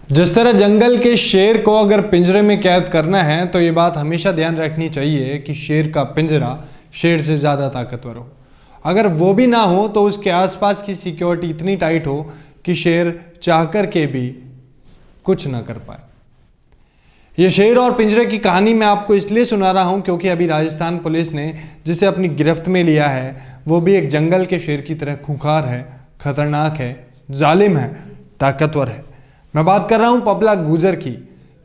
जिस तरह जंगल के शेर को अगर पिंजरे में कैद करना है तो ये बात हमेशा ध्यान रखनी चाहिए कि शेर का पिंजरा शेर से ज़्यादा ताकतवर हो। अगर वो भी ना हो तो उसके आसपास की सिक्योरिटी इतनी टाइट हो कि शेर चाह कर के भी कुछ ना कर पाए। ये शेर और पिंजरे की कहानी मैं आपको इसलिए सुना रहा हूँ क्योंकि अभी राजस्थान पुलिस ने जिसे अपनी गिरफ्त में लिया है वो भी एक जंगल के शेर की तरह खूंखार है, खतरनाक है, जालिम है, ताकतवर है। मैं बात कर रहा हूँ पपला गुजर की।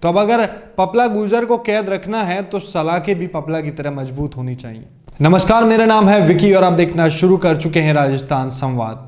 तो अब अगर पपला गुजर को कैद रखना है तो सलाखें भी पपला की तरह मजबूत होनी चाहिए। नमस्कार, मेरा नाम है विकी और आप देखना शुरू कर चुके हैं राजस्थान संवाद।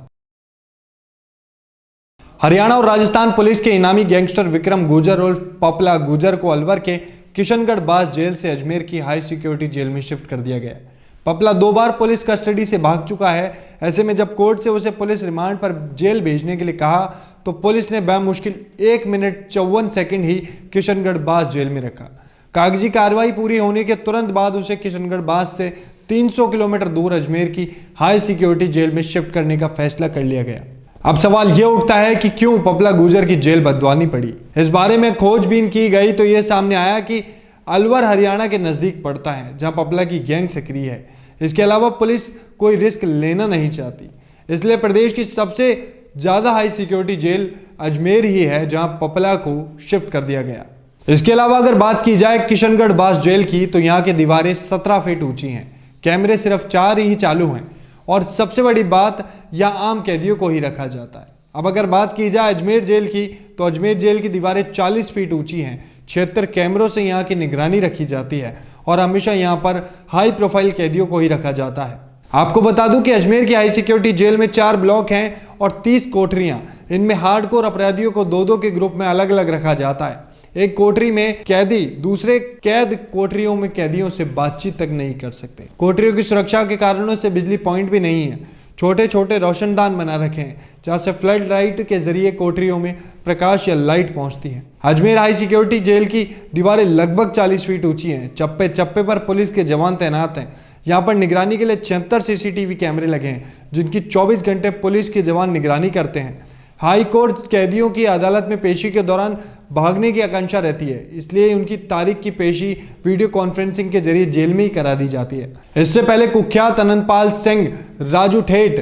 हरियाणा और राजस्थान पुलिस के इनामी गैंगस्टर विक्रम गुजर उर्फ पपला गुजर को अलवर के किशनगढ़ बास जेल से अजमेर की हाई सिक्योरिटी जेल में शिफ्ट कर दिया गया है। पपला 2 बार पुलिस कस्टडी से भाग चुका है। ऐसे में जब कोर्ट से उसे पुलिस रिमांड पर जेल भेजने के लिए कहा तो पुलिस ने बेमुश्किल 1 मिनट 54 सेकंड ही किशनगढ़ बास जेल में रखा। कागजी कार्रवाई पूरी होने के तुरंत बाद उसे किशनगढ़ बास से 300 किलोमीटर दूर अजमेर की हाई सिक्योरिटी जेल में शिफ्ट करने का फैसला कर लिया गया। अब सवाल यह उठता है कि क्यों पपला गुजर की जेल बदलवानी पड़ी। इस बारे में खोजबीन की गई तो यह सामने आया कि अलवर हरियाणा के नज़दीक पड़ता है जहां पपला की गैंग सक्रिय है। इसके अलावा पुलिस कोई रिस्क लेना नहीं चाहती, इसलिए प्रदेश की सबसे ज़्यादा हाई सिक्योरिटी जेल अजमेर ही है जहां पपला को शिफ्ट कर दिया गया। इसके अलावा अगर बात की जाए किशनगढ़ बास जेल की तो यहाँ की दीवारें 17 फीट ऊंची हैं, कैमरे सिर्फ 4 ही चालू हैं और सबसे बड़ी बात यहाँ आम कैदियों को ही रखा जाता है। अब अगर बात की जाए अजमेर जेल की तो अजमेर जेल की दीवारें 40 फीट ऊंची हैं, 76 कैमरों से यहाँ की निगरानी रखी जाती है और हमेशा यहाँ पर हाई प्रोफाइल कैदियों को ही रखा जाता है। आपको बता दूं कि अजमेर की हाई सिक्योरिटी जेल में 4 ब्लॉक हैं और 30 कोठरियां। इनमें हार्डकोर अपराधियों को 2-2 के ग्रुप में अलग अलग रखा जाता है। एक कोठरी में कैदी दूसरे कैद कोठरियों में कैदियों से बातचीत तक नहीं कर सकते। कोठरियों की सुरक्षा के कारणों से बिजली पॉइंट भी नहीं है। छोटे छोटे रोशनदान बना रखे हैं जहाँ से फ्लड लाइट के जरिए कोठरियों में प्रकाश या लाइट पहुंचती है। अजमेर हाई सिक्योरिटी जेल की दीवारें लगभग 40 फीट ऊंची हैं। चप्पे चप्पे पर पुलिस के जवान तैनात हैं। यहाँ पर निगरानी के लिए 76 सीसीटीवी कैमरे लगे हैं जिनकी 24 घंटे पुलिस के जवान निगरानी करते हैं। हाई कोर्ट कैदियों की अदालत में पेशी के दौरान भागने की आकांक्षा रहती है, इसलिए उनकी तारीख की पेशी वीडियो कॉन्फ्रेंसिंग के जरिए जेल में ही करा दी जाती है। इससे पहले कुख्यात अनंतपाल सिंह, राजू ठेठ,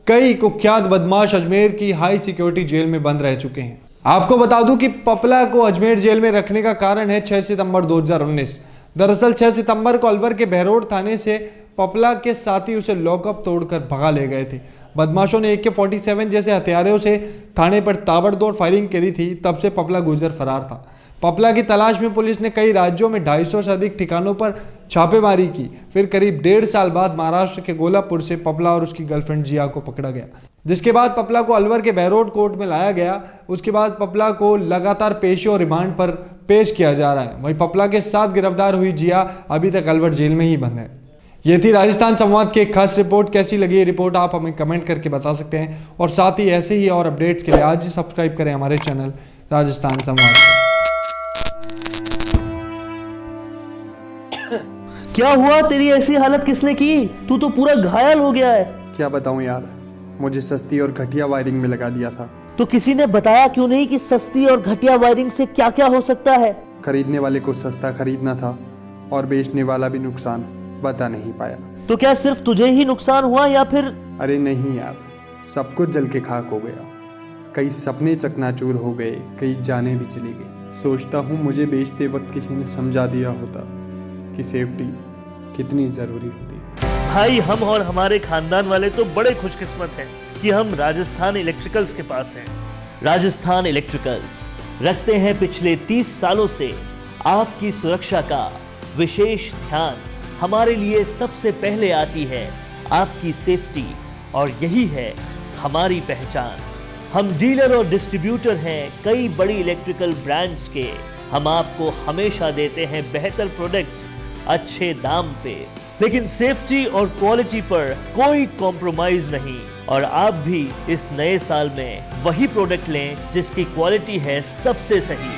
कई कुख्यात बदमाश अजमेर की हाई सिक्योरिटी जेल में बंद रह चुके हैं। आपको बता दूं कि पपला को अजमेर जेल में रखने का कारण है 6 सितंबर 2019। दरअसल 6 सितंबर को अलवर के बहरोड थाने से पपला के साथी उसे लॉकअप तोड़कर भगा ले गए थे। बदमाशों ने AK-47 जैसे हथियारों से थाने पर ताबड़तोड़ फायरिंग करी थी। तब से पपला गुजर फरार था। पपला की तलाश में पुलिस ने कई राज्यों में 250 से अधिक ठिकानों पर छापेमारी की। फिर करीब 1.5 साल बाद महाराष्ट्र के गोलापुर से पपला और उसकी गर्लफ्रेंड जिया को पकड़ा गया, जिसके बाद पपला को अलवर के बहरोड कोर्ट में लाया गया। उसके बाद पपला को लगातार पेशी और रिमांड पर पेश किया जा रहा है। वहीं पपला के साथ गिरफ्तार हुई जिया अभी तक अलवर जेल में ही बंद है। ये थी राजस्थान संवाद की एक खास रिपोर्ट। कैसी लगी ये रिपोर्ट आप हमें कमेंट करके बता सकते हैं और साथ ही ऐसे ही और अपडेट्स के लिए आज ही सब्सक्राइब करें हमारे चैनल राजस्थान संवाद। क्या हुआ? तेरी ऐसी हालत किसने की? तू तो पूरा घायल हो गया है। क्या बताऊं यार, मुझे सस्ती और घटिया वायरिंग में लगा दिया था। तो किसी ने बताया क्यों नहीं कि सस्ती और घटिया वायरिंग से क्या क्या हो सकता है? खरीदने वाले को सस्ता खरीदना था और बेचने वाला भी नुकसान बता नहीं पाया। तो क्या सिर्फ तुझे ही नुकसान हुआ या फिर? अरे नहीं यार, सब कुछ जल के खाक हो गया। कई सपने चकनाचूर हो गए, कई जाने भी चली गई। सोचता हूँ मुझे बेचते वक्त किसी ने समझा दिया होता कि सेफ्टी कितनी जरूरी होती। भाई, हम और हमारे खानदान वाले तो बड़े खुशकिस्मत हैं कि हम राजस्थान इलेक्ट्रिकल्स के पास हैं। राजस्थान इलेक्ट्रिकल्स रखते हैं पिछले 30 सालों से आपकी सुरक्षा का विशेष ध्यान। हमारे लिए सबसे पहले आती है आपकी सेफ्टी और यही है हमारी पहचान। हम डीलर और डिस्ट्रीब्यूटर हैं कई बड़ी इलेक्ट्रिकल ब्रांड्स के। हम आपको हमेशा देते हैं बेहतर प्रोडक्ट्स अच्छे दाम पे, लेकिन सेफ्टी और क्वालिटी पर कोई कॉम्प्रोमाइज नहीं। और आप भी इस नए साल में वही प्रोडक्ट लें जिसकी क्वालिटी है सबसे सही।